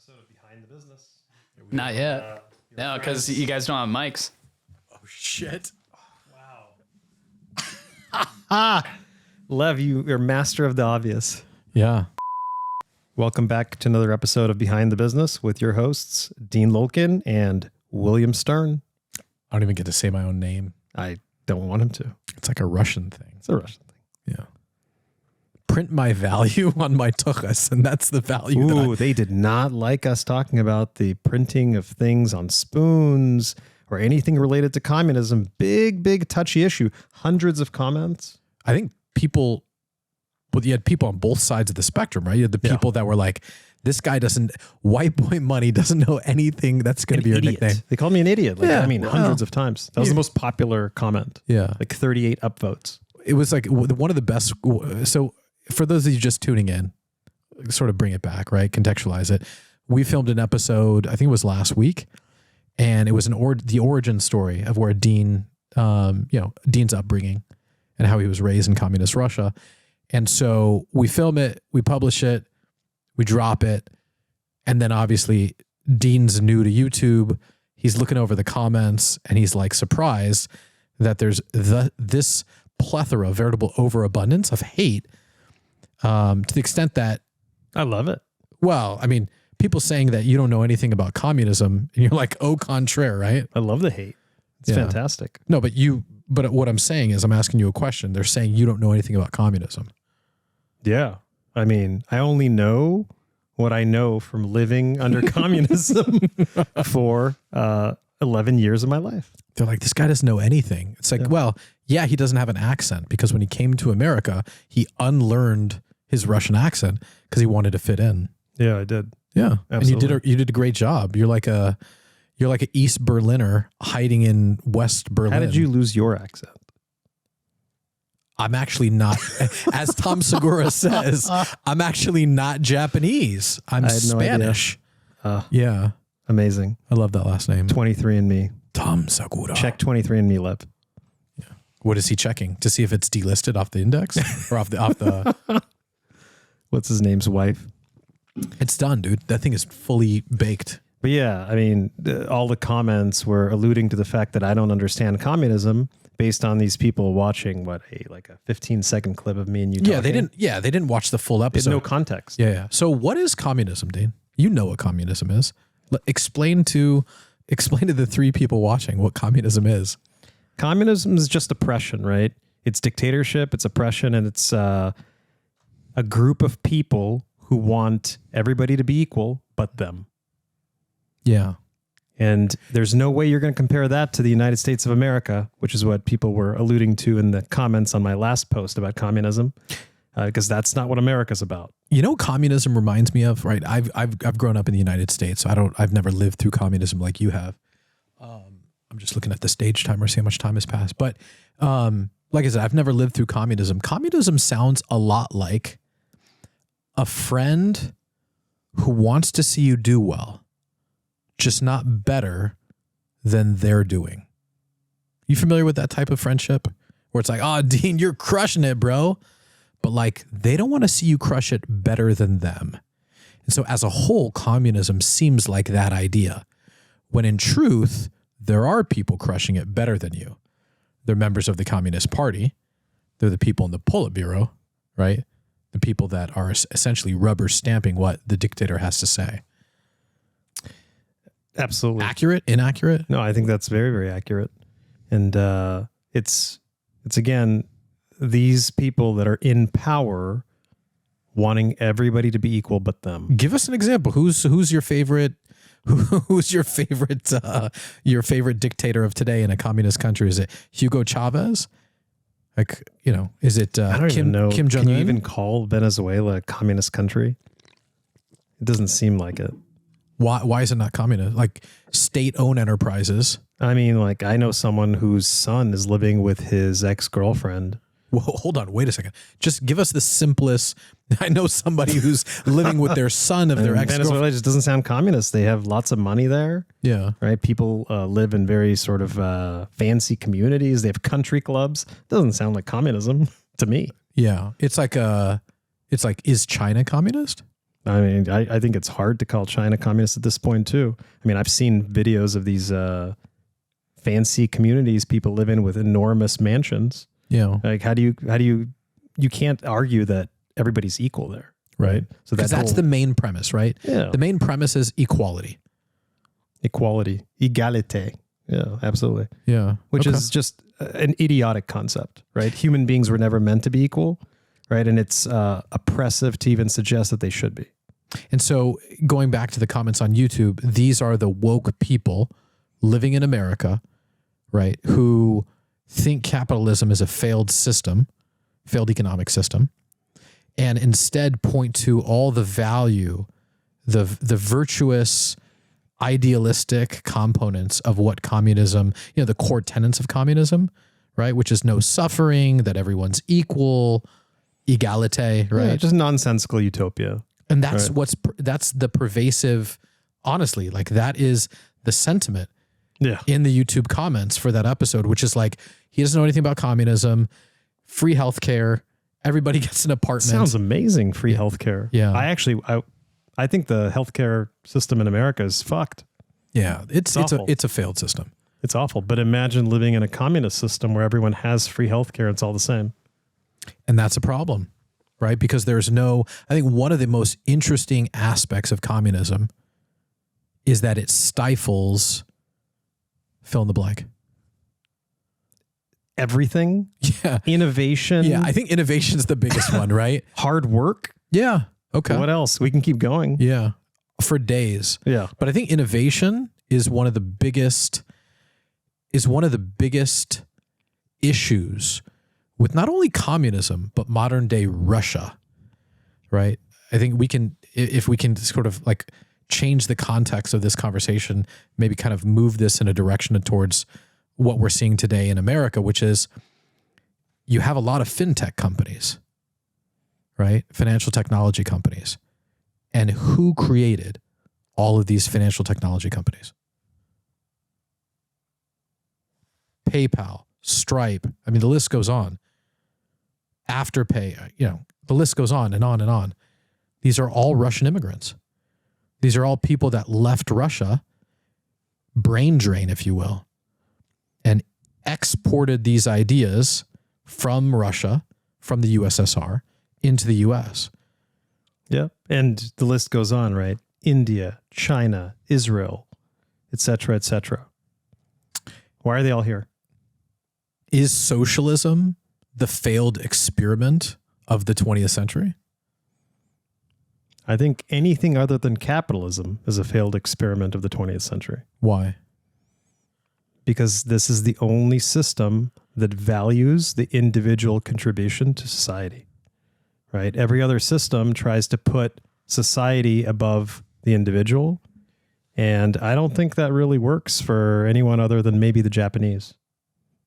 episode of Behind the Business. Not yet. No, because you guys don't have mics. Oh, shit. Wow. Lev, you're master of the obvious. Yeah. Welcome back to another episode of Behind the Business with your hosts, Dean Lyulkin and William Stern. I don't even get to say my own name. I don't want him to. It's like a Russian thing. It's a Russian thing. Yeah. Print my value on my tuchas, and that's the value. Ooh, they did not like us talking about the printing of things on spoons or anything related to communism. Big touchy issue. Hundreds of comments. I think people, well, you had people on both sides of the spectrum, right? You had the people that were like, this guy doesn't, white boy money doesn't know anything. That's going to be your idiot. nickname. They called me an idiot. Like, Yeah, I mean, well, hundreds of times. That was the most popular comment. Yeah. Like 38 upvotes. It was like one of the best. So for those of you just tuning in, sort of bring it back, right? Contextualize it. We filmed an episode, I think it was last week, and it was the origin story of where Dean, Dean's upbringing and how he was raised in communist Russia. And so we film it, we publish it, we drop it, and then obviously Dean's new to YouTube. He's looking over the comments and he's like surprised that there's this plethora, veritable overabundance of hate, to the extent that I love it. well, I mean, people saying that you don't know anything about communism, and you're like, au contraire, right? I love the hate. It's fantastic. No, but what I'm saying is I'm asking you a question. They're saying you don't know anything about communism. Yeah. I mean, I only know what I know from living under communism for 11 years of my life. They're like, this guy doesn't know anything. It's like, well, yeah, he doesn't have an accent because when he came to America, he unlearned his Russian accent because he wanted to fit in. Yeah, I did. Yeah. Absolutely. And you did a great job. You're like an East Berliner hiding in West Berlin. How did you lose your accent? I'm actually not, as Tom Segura says, I'm actually not Japanese. I'm I had no idea. Spanish. Yeah. Amazing. I love that last name. 23andMe. Tom Segura. Check 23andMe, Lev. What is he checking? To see if it's delisted off the index or off the What's his name's wife? It's done, dude. That thing is fully baked. But yeah, I mean, all the comments were alluding to the fact that I don't understand communism based on these people watching like a 15-second clip of me and you talking. They didn't watch the full episode. No context. Yeah. So what is communism, Dean? You know what communism is. Explain to the three people watching what communism is. Communism is just oppression, right? It's dictatorship, it's oppression, and it's a group of people who want everybody to be equal but them. Yeah. And there's no way you're going to compare that to the United States of America, which is what people were alluding to in the comments on my last post about communism, because that's not what America's about. You know, communism reminds me of, right? I've grown up in the United States, so I've never lived through communism like you have. I'm just looking at the stage timer, see how much time has passed. But like I said, I've never lived through communism. Communism sounds a lot like a friend who wants to see you do well, just not better than they're doing. You familiar with that type of friendship? Where it's like, oh, Dean, you're crushing it, bro. But like, they don't want to see you crush it better than them. And so as a whole, communism seems like that idea. When in truth, there are people crushing it better than you. They're members of the Communist Party. They're the people in the Politburo, right? The people that are essentially rubber stamping what the dictator has to say. Absolutely. Accurate? Inaccurate? No, I think that's very, very accurate. And it's again, these people that are in power wanting everybody to be equal but them. Give us an example. Who's your favorite? Who's your favorite dictator of today in a communist country? Is it Hugo Chavez? Like, you know, is it I don't even know. Kim Jong-un? Can you even call Venezuela a communist country? It doesn't seem like it. Why is it not communist? Like state-owned enterprises. I mean, like I know someone whose son is living with his ex-girlfriend. Whoa, hold on, wait a second. Just give us the simplest. I know somebody who's living with their son of their ex-girlfriend. Venezuela just doesn't sound communist. They have lots of money there. Yeah. Right. People live in very sort of fancy communities. They have country clubs. Doesn't sound like communism to me. Yeah. It's like, is China communist? I mean, I think it's hard to call China communist at this point too. I mean, I've seen videos of these fancy communities people live in with enormous mansions. Yeah. Like, you can't argue that everybody's equal there, right? So that's the main premise, right? Yeah. The main premise is equality. Equality, egalite. Yeah, absolutely. Yeah. Which is just an idiotic concept, right? Human beings were never meant to be equal, right? And it's oppressive to even suggest that they should be. And so going back to the comments on YouTube, these are the woke people living in America, right, who think capitalism is a failed system, failed economic system, and instead point to all the value, the virtuous, idealistic components of what communism, the core tenets of communism, right, which is no suffering, that everyone's equal, egalite, right? Yeah, just nonsensical utopia. And that's that's the pervasive, honestly, like that is the sentiment in the YouTube comments for that episode, which is like, he doesn't know anything about communism, free healthcare, everybody gets an apartment. Sounds amazing, free healthcare. Yeah. I think the healthcare system in America is fucked. Yeah, it's awful. it's a failed system. It's awful. But imagine living in a communist system where everyone has free healthcare. It's all the same. And that's a problem, right? Because I think one of the most interesting aspects of communism is that it stifles fill in the blank. Everything. Yeah. Innovation. Yeah, I think innovation's the biggest one, right? Hard work. Yeah. Okay. What else? We can keep going. Yeah. For days. Yeah. But I think innovation is one of the biggest issues with not only communism, but modern day Russia, right? I think if we can sort of like change the context of this conversation, maybe kind of move this in a direction towards what we're seeing today in America, which is you have a lot of fintech companies, right? Financial technology companies. And who created all of these financial technology companies? PayPal, Stripe. I mean, the list goes on. Afterpay, the list goes on and on and on. These are all Russian immigrants. These are all people that left Russia, brain drain, if you will, and exported these ideas from Russia, from the USSR, into the US. Yeah. And the list goes on, right? India, China, Israel, et cetera, et cetera. Why are they all here? Is socialism the failed experiment of the 20th century? I think anything other than capitalism is a failed experiment of the 20th century. Why? Because this is the only system that values the individual contribution to society, right? Every other system tries to put society above the individual. And I don't think that really works for anyone other than maybe the Japanese,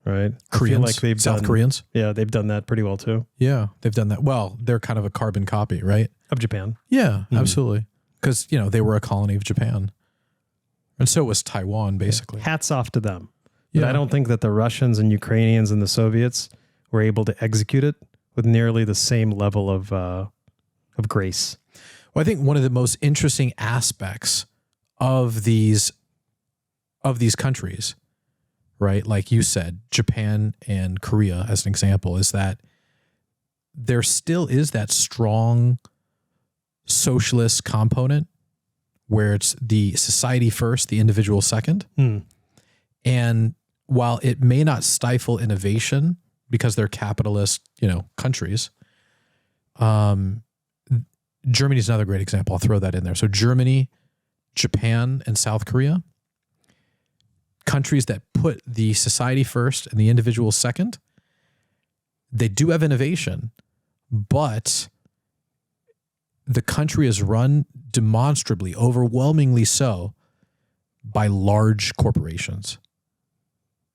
right? Koreans, South Koreans. Yeah, they've done that pretty well too. Yeah, they've done that. Well, they're kind of a carbon copy, right? Of Japan. Yeah, absolutely. Because, they were a colony of Japan. And so was Taiwan, basically. Hats off to them. But I don't think that the Russians and Ukrainians and the Soviets were able to execute it with nearly the same level of grace. Well, I think one of the most interesting aspects of these countries, right, like you said, Japan and Korea as an example, is that there still is that strong socialist component where it's the society first, the individual second. And while it may not stifle innovation because they're capitalist, countries, Germany is another great example. I'll throw that in there. So Germany, Japan, and South Korea, countries that put the society first and the individual second, they do have innovation, but the country is run demonstrably, overwhelmingly so, by large corporations,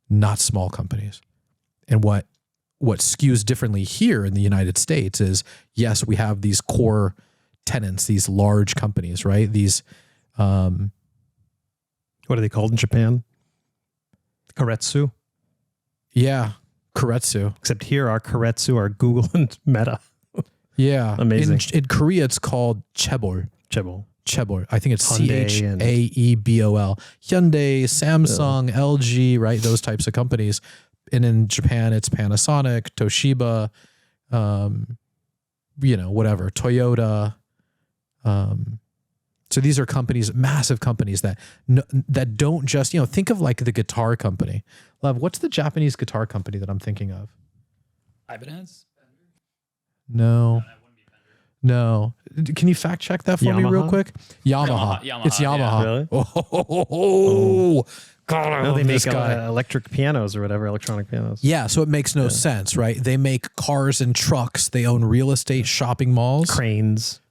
not small companies. And what skews differently here in the United States is, yes, we have these core tenants, these large companies, right? These, what are they called in Japan? Karetsu. Yeah, Karetsu. Except here, our Karetsu are Google and Meta. Yeah. Amazing. In Korea, it's called chaebol. Chaebol. I think it's Hyundai and- Chaebol. Hyundai, Samsung, LG, right? Those types of companies. And in Japan, it's Panasonic, Toshiba, whatever, Toyota. So these are companies, massive companies that don't just, think of like the guitar company. Love, what's the Japanese guitar company that I'm thinking of? Ibanez? No. Can you fact check that for me real Yamaha? quick? Yamaha. Yamaha, It's Yamaha. Really? Oh, God, I No, love they make this guy. electric pianos or whatever, electronic pianos. Yeah, so it makes no sense, right? They make cars and trucks. They own real estate, shopping malls, Cranes.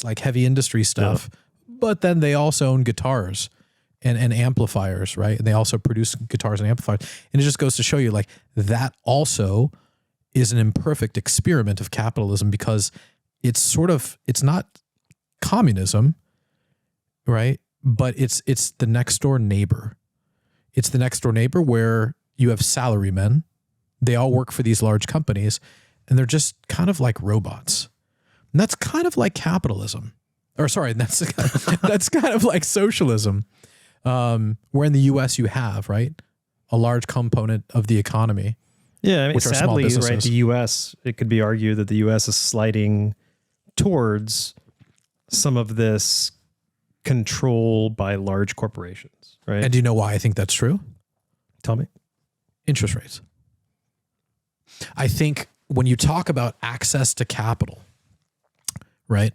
like heavy industry stuff. But then they also own guitars and amplifiers, right? And they also produce guitars and amplifiers. And it just goes to show you, like, that also is an imperfect experiment of capitalism, because it's not communism, right? But it's the next door neighbor. It's the next door neighbor where you have salarymen. They all work for these large companies, and they're just kind of like robots. And that's kind of like capitalism. Or sorry, that's kind of like socialism. Where in the US you have, right, a large component of the economy. Yeah, I mean, which are small sadly, right, businesses. the U.S., it could be argued that the U.S. is sliding towards some of this control by large corporations, right? And do you know why I think that's true? Tell me. Interest rates. I think when you talk about access to capital, right,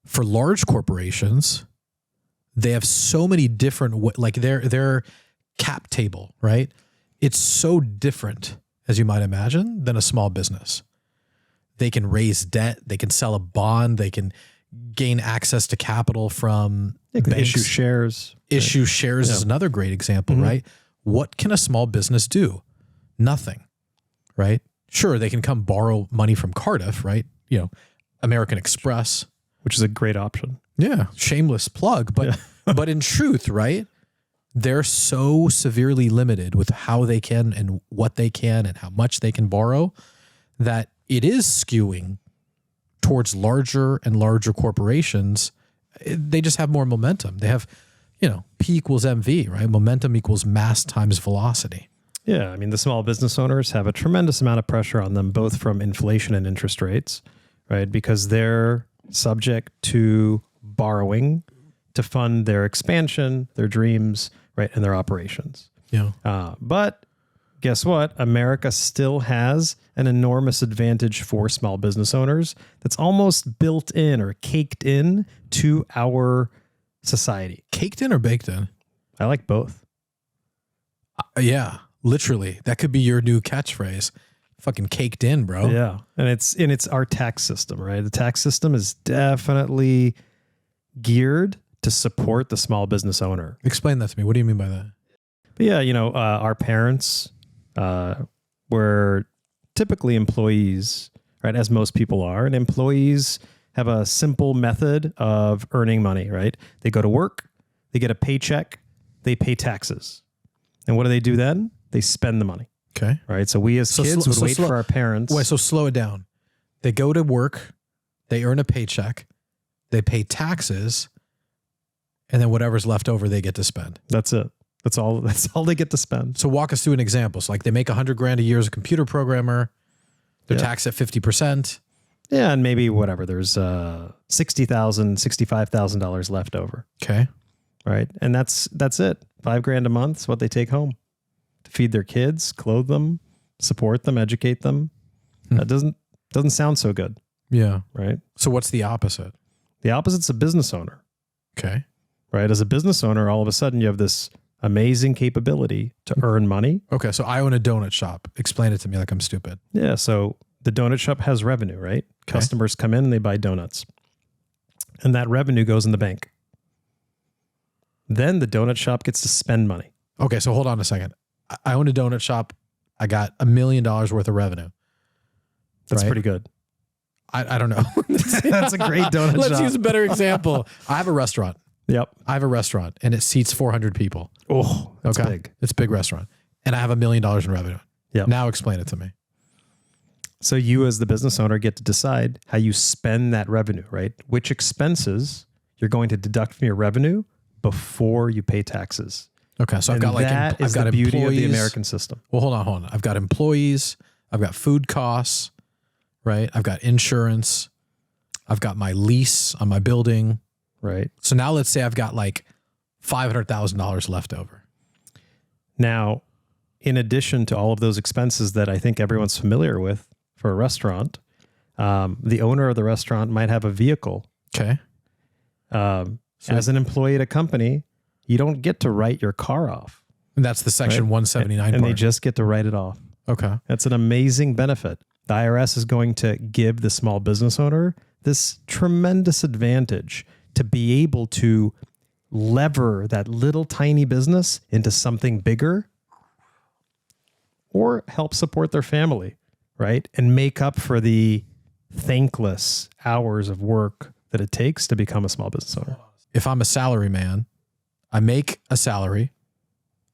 for large corporations, they have so many different, like their cap table, right? It's so different, as you might imagine, than a small business. They can raise debt. They can sell a bond. They can gain access to capital from banks. Issue shares. Issue shares is another great example, right? What can a small business do? Nothing, right? Sure, they can come borrow money from Cardiff, right? American Express. Which is a great option. Yeah, shameless plug. But but in truth, right? They're so severely limited with how they can and what they can and how much they can borrow that it is skewing towards larger and larger corporations. They just have more momentum. They have, P equals MV, right? Momentum equals mass times velocity. Yeah, I mean, the small business owners have a tremendous amount of pressure on them, both from inflation and interest rates, right? Because they're subject to borrowing to fund their expansion, their dreams, right, and their operations. Yeah. But guess what? America still has an enormous advantage for small business owners that's almost built in or caked in to our society. Caked in or baked in? I like both. Yeah, literally. That could be your new catchphrase. Fucking caked in, bro. Yeah. And it's our tax system, right? The tax system is definitely geared to support the small business owner. Explain that to me. What do you mean by that? But yeah, our parents were typically employees, right? As most people are. And employees have a simple method of earning money, right? They go to work, they get a paycheck, they pay taxes. And what do they do then? They spend the money. Okay. Right. So we as kids would wait for our parents. Wait, so slow it down. They go to work, they earn a paycheck, they pay taxes, and then whatever's left over, they get to spend. That's it. That's all they get to spend. So walk us through an example. So like they make $100,000 a year as a computer programmer. They're taxed at 50%. Yeah. And maybe whatever, there's $60,000, $65,000 left over. Okay. Right. And that's it. $5,000 a month is what they take home to feed their kids, clothe them, support them, educate them. That doesn't sound so good. Yeah. Right. So what's the opposite? The opposite's a business owner. Okay. Right. As a business owner, all of a sudden you have this amazing capability to earn money. Okay. So I own a donut shop. Explain it to me like I'm stupid. Yeah. So the donut shop has revenue, right? Okay. Customers come in and they buy donuts. And that revenue goes in the bank. Then the donut shop gets to spend money. Okay. So hold on a second. I own a donut shop. I got $1 million worth of revenue. That's right? pretty good. I don't know. That's a great donut Let's shop. use a better example. I have a restaurant. Yep. I have a restaurant and it seats 400 people. Oh, that's okay. big. It's a big restaurant. And I have $1 million in revenue. Yep. Now explain it to me. So you as the business owner get to decide how you spend that revenue, right? Which expenses you're going to deduct from your revenue before you pay taxes. Okay, so I've got like that is the beauty of the American system. Well, hold on. I've got employees, I've got food costs, right? I've got insurance, I've got my lease on my building, right? So now let's say I've got like $500,000 left over. Now, in addition to all of those expenses that I think everyone's familiar with for a restaurant, the owner of the restaurant might have a vehicle. Okay. As an employee at a company, you don't get to write your car off. And that's the Section 179 and part. they just get to write it off. Okay. That's an amazing benefit. The IRS is going to give the small business owner this tremendous advantage to be able to lever that little tiny business into something bigger or help support their family, right? And make up for the thankless hours of work that it takes to become a small business owner. If I'm a salary man, I make a salary,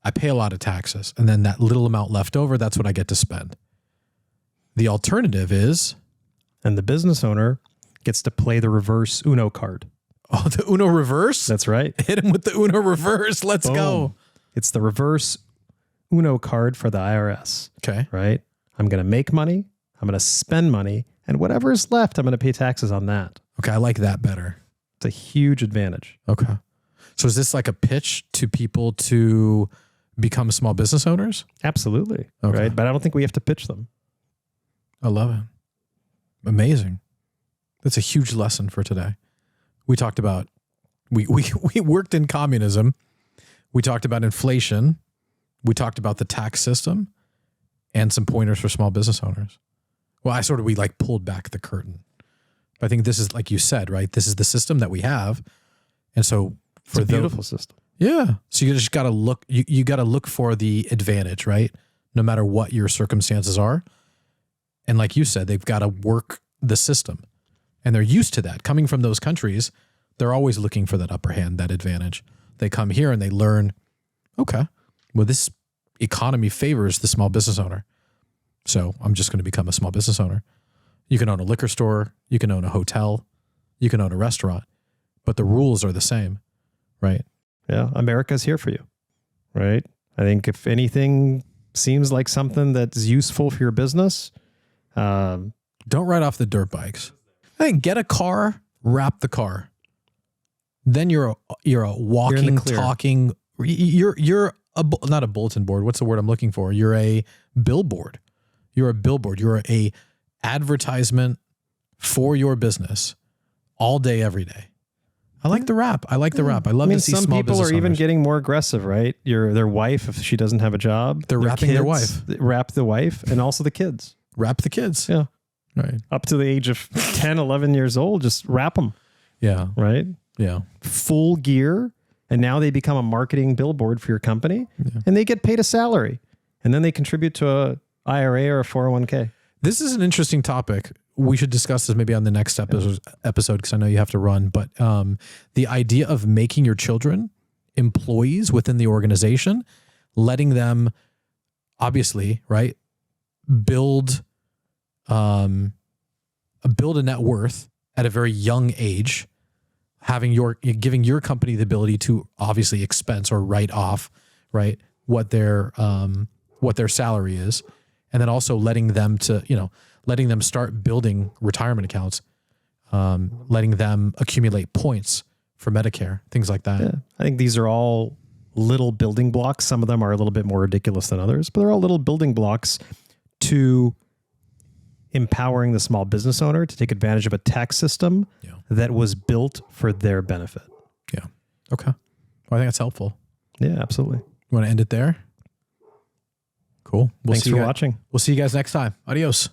I pay a lot of taxes, and then that little amount left over, that's what I get to spend. The alternative is... And the business owner gets to play the reverse Uno card. Oh, the Uno reverse? That's right. Hit him with the Uno reverse. Let's Boom. go. It's the reverse Uno card for the IRS. Okay. Right? I'm going to make money. I'm going to spend money. And whatever is left, I'm going to pay taxes on that. Okay, I like that better. It's a huge advantage. Okay. So is this like a pitch to people to become small business owners? Absolutely. Okay. Right? But I don't think we have to pitch them. I love it. Amazing. That's a huge lesson for today. We talked about, we worked in communism. We talked about inflation. We talked about the tax system and some pointers for small business owners. Well, we like pulled back the curtain. But I think this is, like you said, right? This is the system that we have. And so It's a beautiful system. Yeah. So you just got to look, you got to look for the advantage, right? No matter what your circumstances are. And like you said, they've got to work the system. And they're used to that. Coming from those countries, they're always looking for that upper hand, that advantage. They come here and they learn, okay, well, this economy favors the small business owner. So I'm just going to become a small business owner. You can own a liquor store. You can own a hotel. You can own a restaurant. But the rules are the same, right? Yeah. America's here for you, right? I think if anything seems like something that's useful for your business, don't ride off the dirt bikes. I think get a car, wrap the car. Then you're a walking, talking. You're not a bulletin board. What's the word I'm looking for? You're a billboard. You're a billboard. You're a advertisement for your business all day, every day. I like the wrap. I like the wrap. I love to see some small people business are even owners. getting more aggressive, right? Their wife, if she doesn't have a job, They're wrapping their wife. Wrap the wife and also the kids. Wrap the kids. Yeah. Right. Up to the age of 10, 11 years old, just wrap them. Yeah. Right? Yeah. Full gear. And now they become a marketing billboard for your company and they get paid a salary. And then they contribute to a IRA or a 401k. This is an interesting topic. We should discuss this maybe on the next episode because I know you have to run. But the idea of making your children employees within the organization, letting them obviously, right, build a net worth at a very young age, giving your company the ability to obviously expense or write off, right, what their salary is, and then also letting them start building retirement accounts, letting them accumulate points for Medicare, things like that. Yeah. I think these are all little building blocks. Some of them are a little bit more ridiculous than others, but they're all little building blocks to empowering the small business owner to take advantage of a tax system that was built for their benefit. Yeah. Okay. Well, I think that's helpful. Yeah, absolutely. You want to end it there? Cool. Thanks for watching. We'll see you guys next time. Adios.